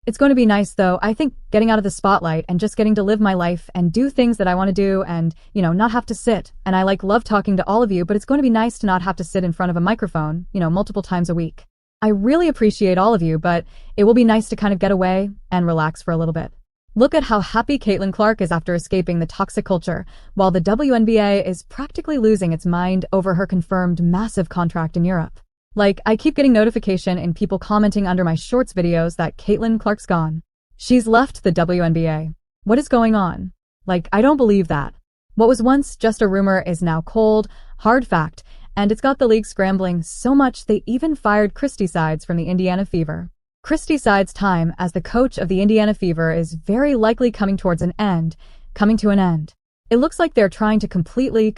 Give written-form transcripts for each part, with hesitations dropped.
It's going to be nice though, I think, getting out of the spotlight and just getting to live my life and do things that I want to do and, not have to sit. And I love talking to all of you, but it's going to be nice to not have to sit in front of a microphone, multiple times a week. I really appreciate all of you, but it will be nice to kind of get away and relax for a little bit. Look at how happy Caitlin Clark is after escaping the toxic culture, while the WNBA is practically losing its mind over her confirmed massive contract in Europe. I keep getting notification and people commenting under my shorts videos that Caitlin Clark's gone. She's left the WNBA. What is going on? I don't believe that. What was once just a rumor is now cold, hard fact, and it's got the league scrambling so much they even fired Christy Sides from the Indiana Fever. Christy Sides' time as the coach of the Indiana Fever is very likely coming to an end. It looks like they're trying to completely,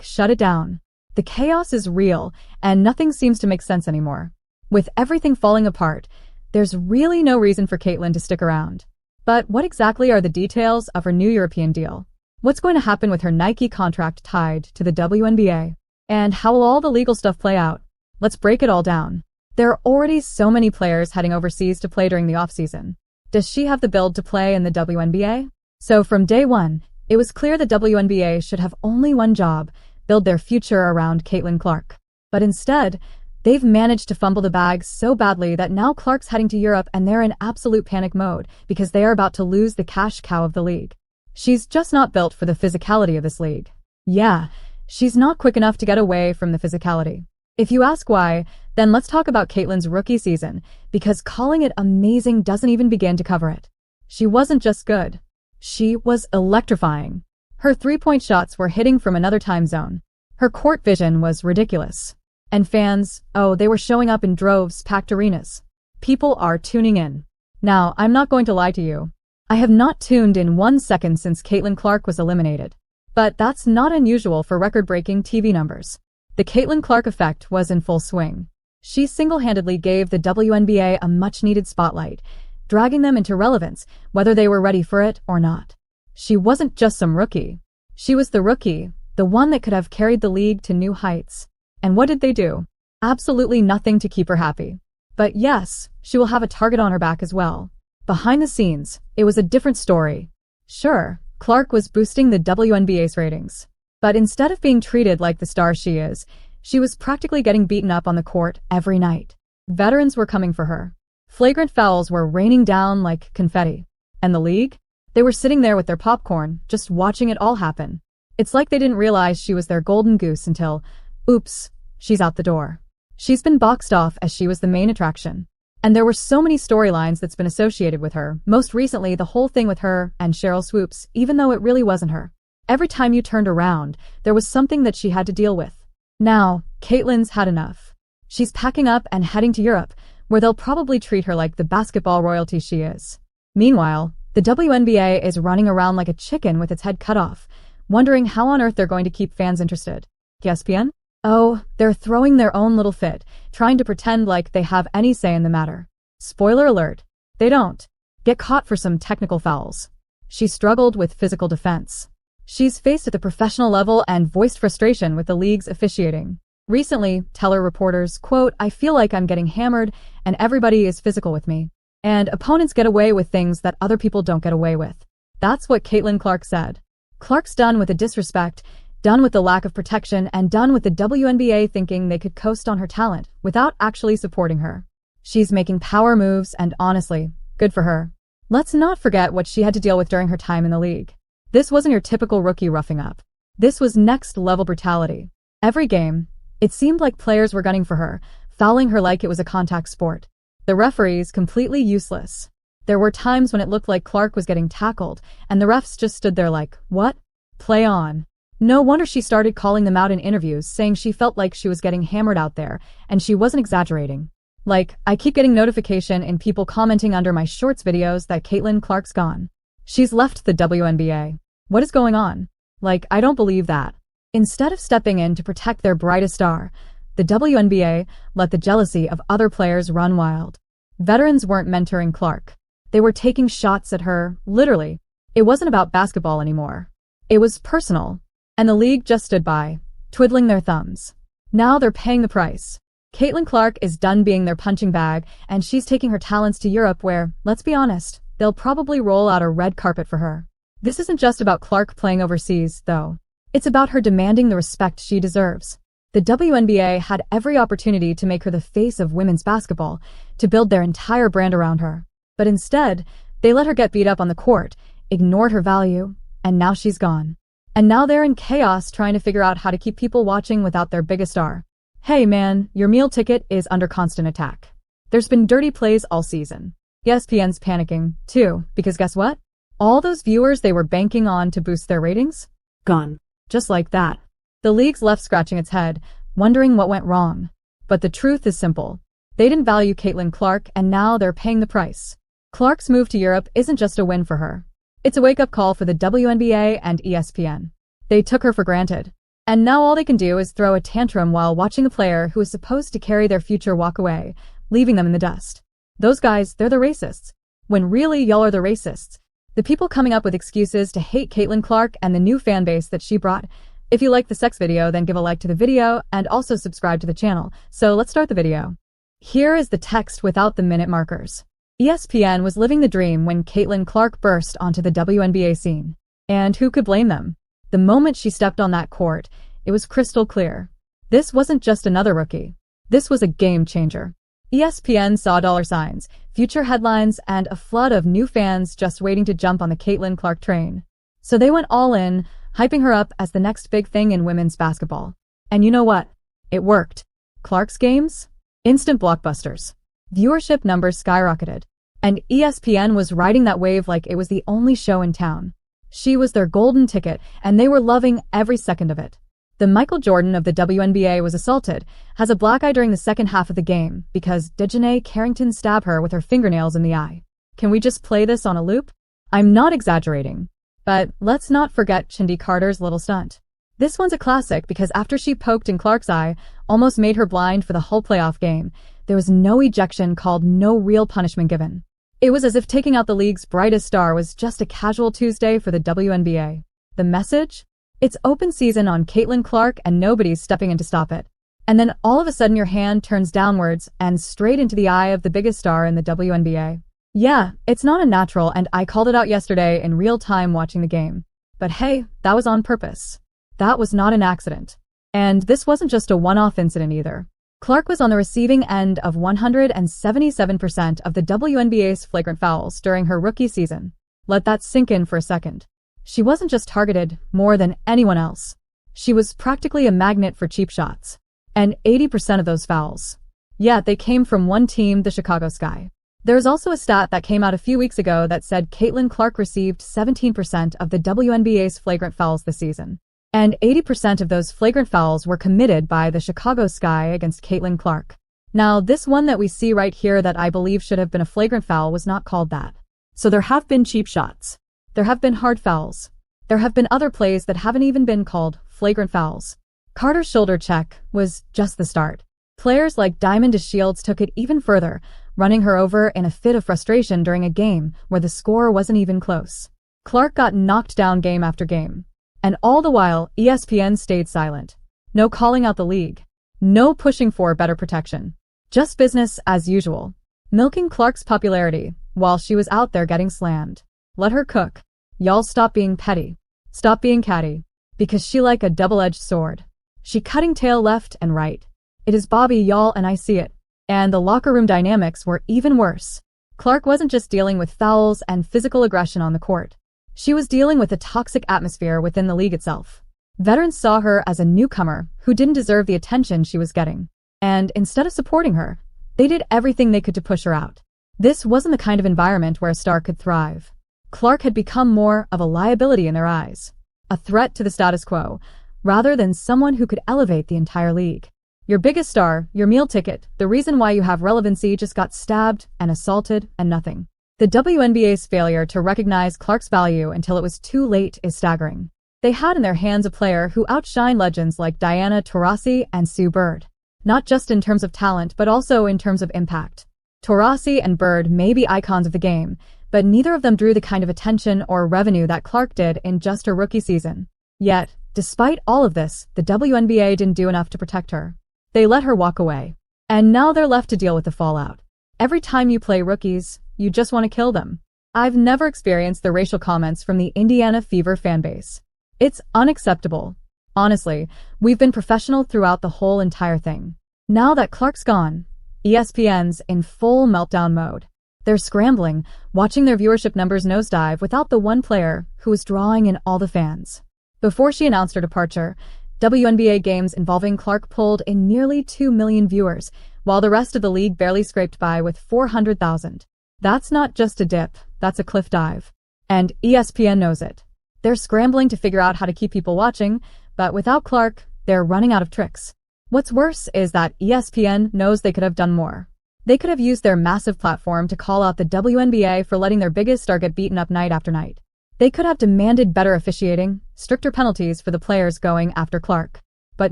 shut it down. The chaos is real, and nothing seems to make sense anymore. With everything falling apart, there's really no reason for Caitlin to stick around. But what exactly are the details of her new European deal? What's going to happen with her Nike contract tied to the WNBA? And how will all the legal stuff play out? Let's break it all down. There are already so many players heading overseas to play during the offseason. Does she have the build to play in the WNBA? So from day one, it was clear the WNBA should have only one job: build their future around Caitlin Clark. But instead, they've managed to fumble the bag so badly that now Clark's heading to Europe and they're in absolute panic mode because they are about to lose the cash cow of the league. She's just not built for the physicality of this league. Yeah, she's not quick enough to get away from the physicality. If you ask why, then let's talk about Caitlin's rookie season, because calling it amazing doesn't even begin to cover it. She wasn't just good. She was electrifying. Her three-point shots were hitting from another time zone. Her court vision was ridiculous. And fans, they were showing up in droves, packed arenas. People are tuning in. Now, I'm not going to lie to you. I have not tuned in 1 second since Caitlin Clark was eliminated. But that's not unusual for record-breaking TV numbers. The Caitlin Clark effect was in full swing. She single-handedly gave the WNBA a much-needed spotlight, dragging them into relevance, whether they were ready for it or not. She wasn't just some rookie. She was the rookie, the one that could have carried the league to new heights. And what did they do? Absolutely nothing to keep her happy. But yes, she will have a target on her back as well. Behind the scenes, it was a different story. Sure, Clark was boosting the WNBA's ratings. But instead of being treated like the star she is, she was practically getting beaten up on the court every night. Veterans were coming for her. Flagrant fouls were raining down like confetti. And the league? They were sitting there with their popcorn, just watching it all happen. It's like they didn't realize she was their golden goose until, oops, she's out the door. She's been boxed off as she was the main attraction. And there were so many storylines that's been associated with her, most recently the whole thing with her and Cheryl Swoops, even though it really wasn't her. Every time you turned around, there was something that she had to deal with. Now, Caitlin's had enough. She's packing up and heading to Europe, where they'll probably treat her like the basketball royalty she is. Meanwhile, the WNBA is running around like a chicken with its head cut off, wondering how on earth they're going to keep fans interested. ESPN? Oh, they're throwing their own little fit, trying to pretend like they have any say in the matter. Spoiler alert, they don't. Get caught for some technical fouls. She struggled with physical defense. She's faced at the professional level and voiced frustration with the league's officiating. Recently, tell her reporters, quote, "I feel like I'm getting hammered and everybody is physical with me. And opponents get away with things that other people don't get away with." That's what Caitlin Clark said. Clark's done with the disrespect, done with the lack of protection, and done with the WNBA thinking they could coast on her talent without actually supporting her. She's making power moves and honestly, good for her. Let's not forget what she had to deal with during her time in the league. This wasn't your typical rookie roughing up. This was next-level brutality. Every game, it seemed like players were gunning for her, fouling her like it was a contact sport. The referees completely useless. There were times when it looked like Clark was getting tackled, and the refs just stood there like, what? Play on. No wonder she started calling them out in interviews, saying she felt like she was getting hammered out there, and she wasn't exaggerating. I keep getting notification and people commenting under my shorts videos that Caitlin Clark's gone. She's left the WNBA. What is going on? I don't believe that. Instead of stepping in to protect their brightest star, the WNBA let the jealousy of other players run wild. Veterans weren't mentoring Clark. They were taking shots at her, literally. It wasn't about basketball anymore. It was personal. And the league just stood by, twiddling their thumbs. Now they're paying the price. Caitlin Clark is done being their punching bag, and she's taking her talents to Europe where, let's be honest, they'll probably roll out a red carpet for her. This isn't just about Clark playing overseas, though. It's about her demanding the respect she deserves. The WNBA had every opportunity to make her the face of women's basketball, to build their entire brand around her. But instead, they let her get beat up on the court, ignored her value, and now she's gone. And now they're in chaos trying to figure out how to keep people watching without their biggest star. Hey man, your meal ticket is under constant attack. There's been dirty plays all season. ESPN's panicking, too, because guess what? All those viewers they were banking on to boost their ratings? Gone. Just like that. The league's left scratching its head, wondering what went wrong. But the truth is simple. They didn't value Caitlin Clark, and now they're paying the price. Clark's move to Europe isn't just a win for her. It's a wake-up call for the WNBA and ESPN. They took her for granted. And now all they can do is throw a tantrum while watching a player who is supposed to carry their future walk away, leaving them in the dust. Those guys, they're the racists. When really y'all are the racists. The people coming up with excuses to hate Caitlin Clark and the new fan base that she brought. If you like the sex video, then give a like to the video and also subscribe to the channel. So let's start the video. Here is the text without the minute markers. ESPN was living the dream when Caitlin Clark burst onto the WNBA scene. And who could blame them? The moment she stepped on that court, it was crystal clear. This wasn't just another rookie. This was a game changer. ESPN saw dollar signs, future headlines, and a flood of new fans just waiting to jump on the Caitlin Clark train. So they went all in, hyping her up as the next big thing in women's basketball. And you know what? It worked. Clark's games? Instant blockbusters. Viewership numbers skyrocketed. And ESPN was riding that wave like it was the only show in town. She was their golden ticket, and they were loving every second of it. The Michael Jordan of the WNBA was assaulted, has a black eye during the second half of the game because Dejanay Carrington stabbed her with her fingernails in the eye. Can we just play this on a loop? I'm not exaggerating. But let's not forget Chindi Carter's little stunt. This one's a classic because after she poked in Clark's eye, almost made her blind for the whole playoff game, there was no ejection called, no real punishment given. It was as if taking out the league's brightest star was just a casual Tuesday for the WNBA. The message? It's open season on Caitlin Clark and nobody's stepping in to stop it. And then all of a sudden your hand turns downwards and straight into the eye of the biggest star in the WNBA. Yeah, it's not a natural, and I called it out yesterday in real time watching the game. But hey, that was on purpose. That was not an accident. And this wasn't just a one-off incident either. Clark was on the receiving end of 177% of the WNBA's flagrant fouls during her rookie season. Let that sink in for a second. She wasn't just targeted more than anyone else. She was practically a magnet for cheap shots. And 80% of those fouls. Yeah, they came from one team, the Chicago Sky. There's also a stat that came out a few weeks ago that said Caitlin Clark received 17% of the WNBA's flagrant fouls this season. And 80% of those flagrant fouls were committed by the Chicago Sky against Caitlin Clark. Now, this one that we see right here that I believe should have been a flagrant foul was not called that. So there have been cheap shots. There have been hard fouls. There have been other plays that haven't even been called flagrant fouls. Carter's shoulder check was just the start. Players like Diamond DeShields took it even further, running her over in a fit of frustration during a game where the score wasn't even close. Clark got knocked down game after game. And all the while, ESPN stayed silent. No calling out the league. No pushing for better protection. Just business as usual. Milking Clark's popularity while she was out there getting slammed. Let her cook. Y'all stop being petty. Stop being catty. Because she like a double-edged sword. She cutting tail left and right. It is Bobby, y'all, and I see it. And the locker room dynamics were even worse. Clark wasn't just dealing with fouls and physical aggression on the court. She was dealing with a toxic atmosphere within the league itself. Veterans saw her as a newcomer who didn't deserve the attention she was getting. And instead of supporting her, they did everything they could to push her out. This wasn't the kind of environment where a star could thrive. Clark had become more of a liability in their eyes. A threat to the status quo, rather than someone who could elevate the entire league. Your biggest star, your meal ticket, the reason why you have relevancy just got stabbed and assaulted and nothing. The WNBA's failure to recognize Clark's value until it was too late is staggering. They had in their hands a player who outshined legends like Diana Taurasi and Sue Bird. Not just in terms of talent, but also in terms of impact. Taurasi and Bird may be icons of the game, but neither of them drew the kind of attention or revenue that Clark did in just her rookie season. Yet, despite all of this, the WNBA didn't do enough to protect her. They let her walk away. And now they're left to deal with the fallout. Every time you play rookies, you just want to kill them. I've never experienced the racial comments from the Indiana Fever fanbase. It's unacceptable. Honestly, we've been professional throughout the whole entire thing. Now that Clark's gone, ESPN's in full meltdown mode. They're scrambling, watching their viewership numbers nosedive without the one player who was drawing in all the fans. Before she announced her departure, WNBA games involving Clark pulled in nearly 2 million viewers, while the rest of the league barely scraped by with 400,000. That's not just a dip, that's a cliff dive. And ESPN knows it. They're scrambling to figure out how to keep people watching, but without Clark, they're running out of tricks. What's worse is that ESPN knows they could have done more. They could have used their massive platform to call out the WNBA for letting their biggest star get beaten up night after night. They could have demanded better officiating, stricter penalties for the players going after Clark. But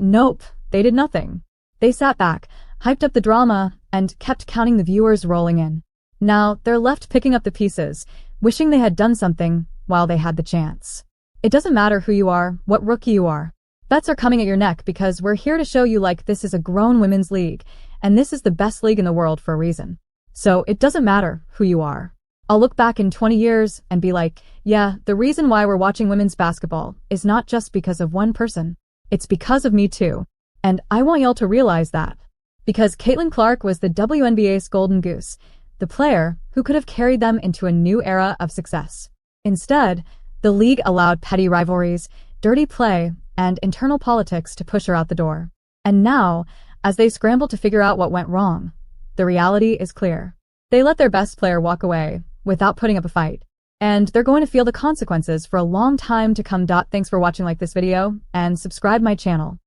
nope, they did nothing. They sat back, hyped up the drama, and kept counting the viewers rolling in. Now, they're left picking up the pieces, wishing they had done something while they had the chance. It doesn't matter who you are, what rookie you are. Bets are coming at your neck because we're here to show you like this is a grown women's league, and this is the best league in the world for a reason. So it doesn't matter who you are. I'll look back in 20 years and be like, yeah, the reason why we're watching women's basketball is not just because of one person. It's because of me too. And I want y'all to realize that. Because Caitlin Clark was the WNBA's golden goose, the player who could have carried them into a new era of success. Instead, the league allowed petty rivalries, dirty play, and internal politics to push her out the door. And now, as they scramble to figure out what went wrong, the reality is clear. They let their best player walk away without putting up a fight. And they're going to feel the consequences for a long time to come. Thanks for watching. Like this video and subscribe my channel.